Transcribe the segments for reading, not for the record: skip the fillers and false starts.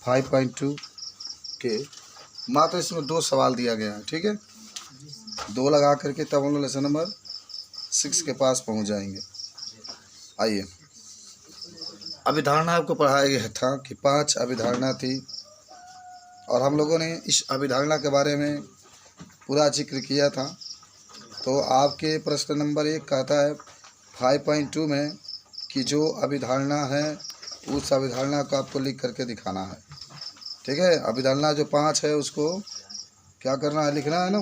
5.2 के मात्र इसमें 2 सवाल दिया गया है, ठीक है। 2 लगा करके तब हम लोग लेसन नंबर 6 के पास पहुंच जाएंगे। आइए, अभिधारणा आपको पढ़ाया गया था कि 5 अभिधारणा थी और हम लोगों ने इस अभिधारणा के बारे में पूरा जिक्र किया था। तो आपके प्रश्न नंबर 1 कहता है 5.2 में कि जो अभिधारणा है उस अभिधारणा को आपको लिख करके दिखाना है, ठीक है। अभिधारणा जो 5 है उसको क्या करना है, लिखना है ना।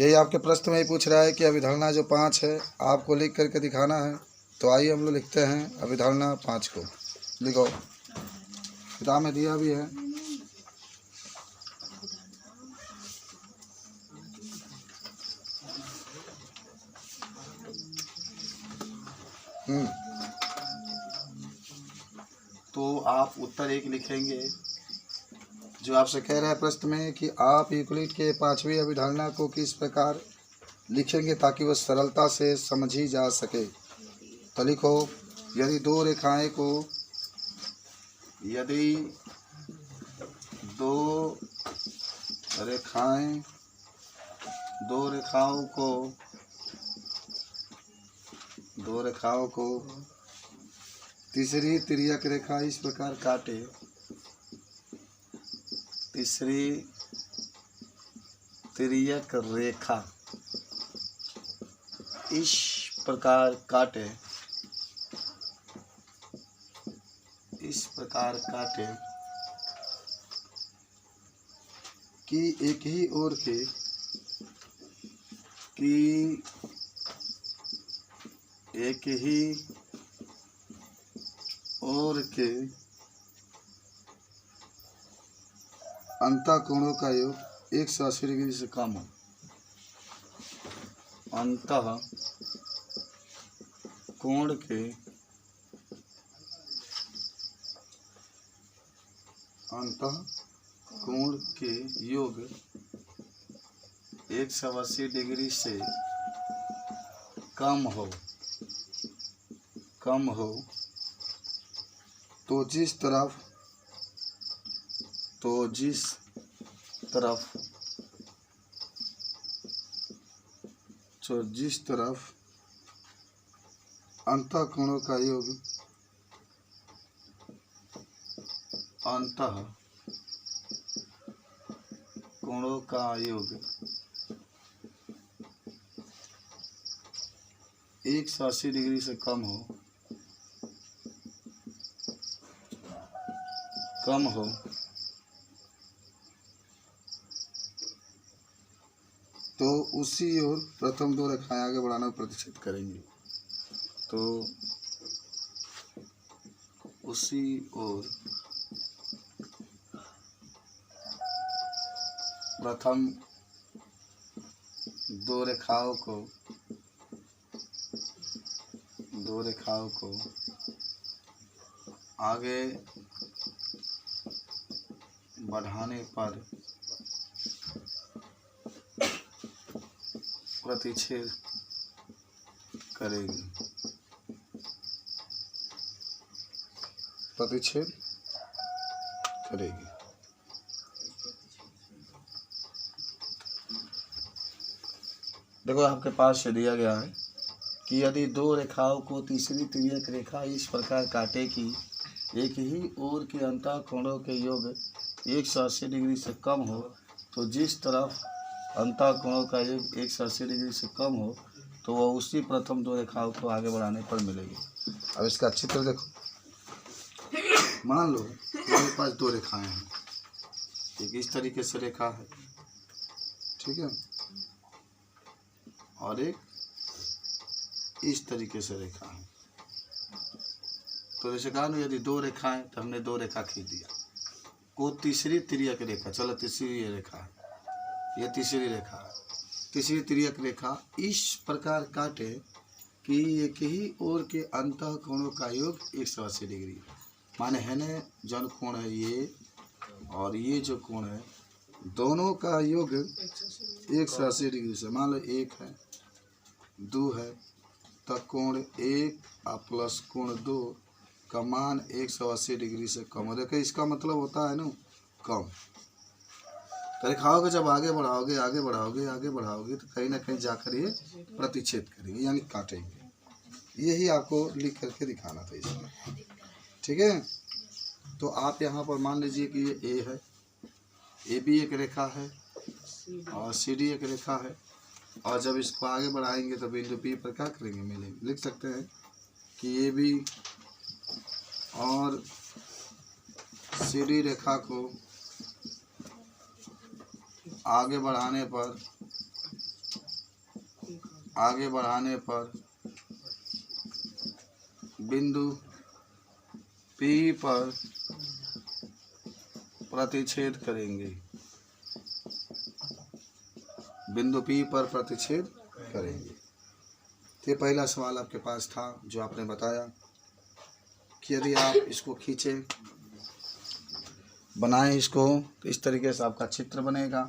यही आपके प्रश्न में ही पूछ रहा है कि अभिधारणा जो 5 है आपको लिख करके दिखाना है। तो आइए हम लोग लिखते हैं अभिधारणा 5 को। लिखो, किताब में दिया भी है। तो आप उत्तर 1 लिखेंगे। जो आपसे कह रहा है प्रश्न में कि आप यूक्लिड के 5वीं अभिधारणा को किस प्रकार लिखेंगे ताकि वह सरलता से समझी जा सके। तो लिखो, यदि दो रेखाओं को तीसरी तिर्यक रेखा इस प्रकार काटे, तीसरी तिर्यक रेखा इस प्रकार काटे, कि एक ही ओर के अंतःकोणों का योग 180 डिग्री से कम हो। अंतःकोण के योग 180 डिग्री से कम हो तो जिस तरफ अंतःकोणों का योग 180 डिग्री से कम हो तो उसी ओर प्रथम 2 रेखाएं आगे बढ़ाना प्रतिशत करेंगे। तो उसी ओर प्रथम 2 रेखाओं को आगे बढ़ाने पर प्रतिच्छेद करेगी। देखो, आपके पास से दिया गया है कि यदि 2 रेखाओं को तीसरी तिर्यक रेखा इस प्रकार काटे कि एक ही ओर के अंतःकोणों के योग 180 डिग्री से कम हो तो जिस तरफ अंतःकोणों का योग 180 डिग्री से कम हो तो वह उसी प्रथम 2 रेखाओं को आगे बढ़ाने पर मिलेगी। अब इसका चित्र देखो। मान लो मेरे पास 2 रेखाएं हैं, एक इस तरीके से रेखा है, ठीक है, और एक इस तरीके से रेखा है। तो जैसे कहा ना, यदि 2 रेखाएं तो हमने 2 रेखा खींच दिया। को तीसरी तिर्यक रेखा, चलो तीसरी रेखा है, यह तीसरी रेखा है। तीसरी तिर्यक रेखा इस प्रकार काटे कि एक ही ओर के अंतःकोणों का योग 180 डिग्री, माने है न जन कोण है ये और ये जो कोण है दोनों का योग 180 डिग्री से। मान लो 1 है 2 है तो कोण 1 प्लस कोण 2 कमान 180 डिग्री से कम हो। देखिए इसका मतलब होता है ना कम। तो रेखाओं को जब आगे बढ़ाओगे आगे बढ़ाओगे आगे बढ़ाओगे तो कहीं ना कहीं जाकर ये प्रतिच्छेद करेंगे यानी काटेंगे। यही आपको लिख करके दिखाना था इसमें, ठीक है। तो आप यहाँ पर मान लीजिए कि ये ए है, ए भी एक रेखा है और सी डी एक रेखा है, और जब इसको आगे बढ़ाएंगे तो बिंदु पी पर क्या करेंगे, मिलेंगे। लिख सकते हैं कि ए बी और सी डी रेखा को आगे बढ़ाने पर बिंदु पी पर प्रतिच्छेद करेंगे, बिंदु पी पर प्रतिच्छेद करेंगे। ये पहला सवाल आपके पास था जो आपने बताया कि यदि आप इसको खींचें, बनाएं इसको तो इस तरीके से आपका चित्र बनेगा,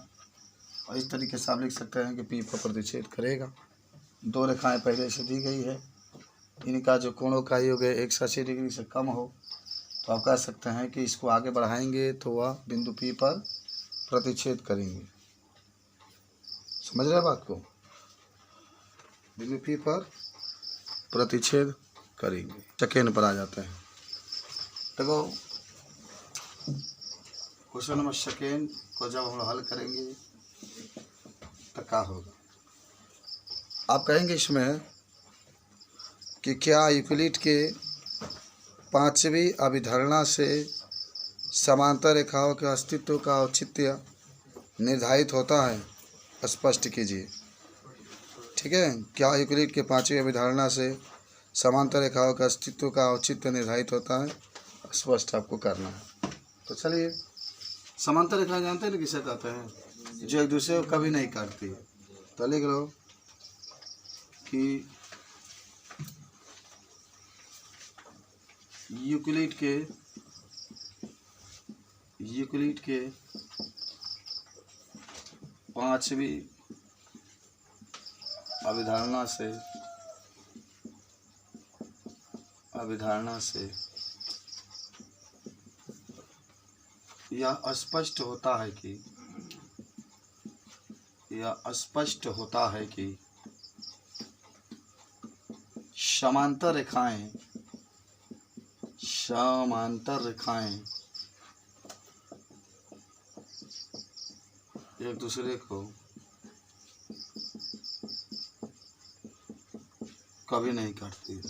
और इस तरीके से आप लिख सकते हैं कि पी पर प्रतिच्छेद करेगा। दो रेखाएं पहले से दी गई है, इनका जो कोणों का योग है 180 डिग्री से कम हो, तो आप कह सकते हैं कि इसको आगे बढ़ाएंगे तो वह बिंदु पी पर प्रतिच्छेद करेंगे। समझ रहे बात को, बिंदु पी पर प्रतिच्छेद करेंगे। सेकेंड पर आ जाते हैं। देखो क्वेश्चन नंबर सेकेंड को जब हम हल करेंगे तो क्या होगा, आप कहेंगे इसमें कि क्या यूक्लिड के पांचवी अभिधारणा से समांतर रेखाओं के अस्तित्व का औचित्य निर्धारित होता है, स्पष्ट कीजिए। ठीक है, क्या यूक्लिड के पांचवी अभिधारणा से समांतर रेखाओं के अस्तित्व का औचित्य निर्धारित होता है, स्पष्ट आपको करना है। तो चलिए, समांतर रेखा जानते हैं ना किसे कहते हैं, जो एक दूसरे को कभी नहीं काटती। तो लिख लो कि यूक्लिड के पांचवी अभिधारणा से यह स्पष्ट होता है कि समांतर रेखाएं एक दूसरे को कभी नहीं काटती है।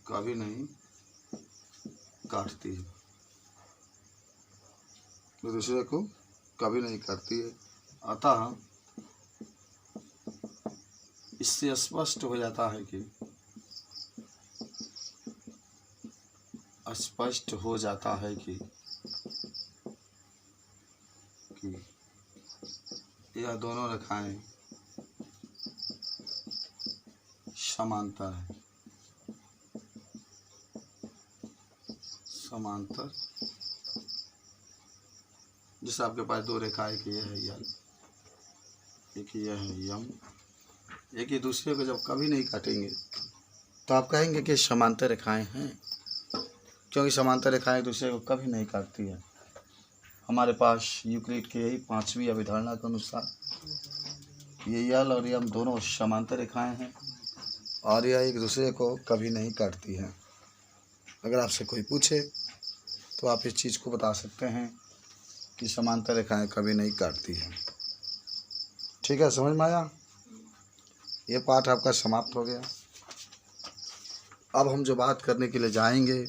कभी नहीं काटती है, एक दूसरे को कभी नहीं काटती है। अतः इससे स्पष्ट हो जाता है कि यह दोनों रेखाएं समांतर हैं। जैसे आपके पास दो रेखाएं, एक ये है यल, एक ये है यम, एक ही दूसरे को जब कभी नहीं काटेंगे तो आप कहेंगे कि समांतर रेखाएं हैं, क्योंकि समांतर रेखाएं एक दूसरे को कभी नहीं काटती है। हमारे पास यूक्लिड के यही पांचवी अभिधारणा के अनुसार ये यल और यम दोनों समांतर रेखाएं हैं और यह एक दूसरे को कभी नहीं काटती हैं। अगर आपसे कोई पूछे तो आप इस चीज़ को बता सकते हैं कि समांतर रेखाएं कभी नहीं काटती हैं। ठीक है, समझ में आया? ये पाठ आपका समाप्त हो गया। अब हम जो बात करने के लिए जाएंगे